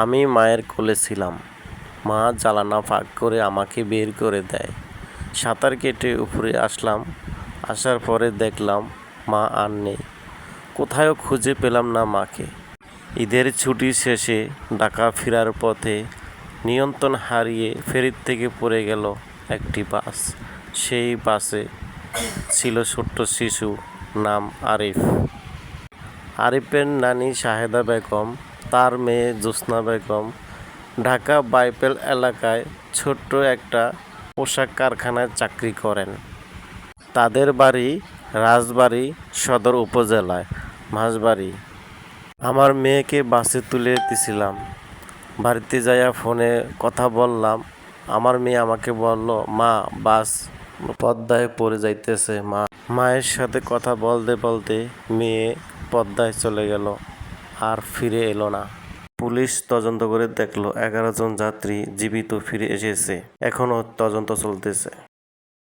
আমি মায়ের কোলে ছিলাম। মা জানালা ফাঁক করে আমাকে বের করে দেয়। সাঁতার কেটে উপরে আসলাম। আসার পরে দেখলাম মা আর নেই। কোথাও খুঁজে পেলাম না মাকে। ঈদের ছুটি শেষে ঢাকা ফেরার পথে নিয়ন্ত্রণ হারিয়ে ফেরির থেকে পড়ে গেল একটি বাস। সেই বাসে ছিল ছোট্ট শিশু, নাম আরিফ। আরিফের নানি শাহেদা বেগম, তার মেয়ে জ্যোৎস্না বেগম ঢাকা বাইপাইল এলাকায় ছোট্ট একটা পোশাক কারখানায় চাকরি করেন। তাদের বাড়ি রাজবাড়ী সদর উপজেলায় মাঝবাড়ি। আমার মেয়েকে বাসে তুলে দিছিলাম। বাড়িতে যাইয়া ফোনে কথা বললাম। আমার মেয়ে আমাকে বলল, মা বাস পদ্মায় পড়ে যাইতেছে। মায়ের সাথে কথা বলতে বলতে মেয়ে পদ্মায় চলে গেল, আর ফিরে এলো না। পুলিশ তদন্ত করে দেখল 11 জন যাত্রী জীবিত ফিরে এসেছে। এখনও তদন্ত চলতেছে।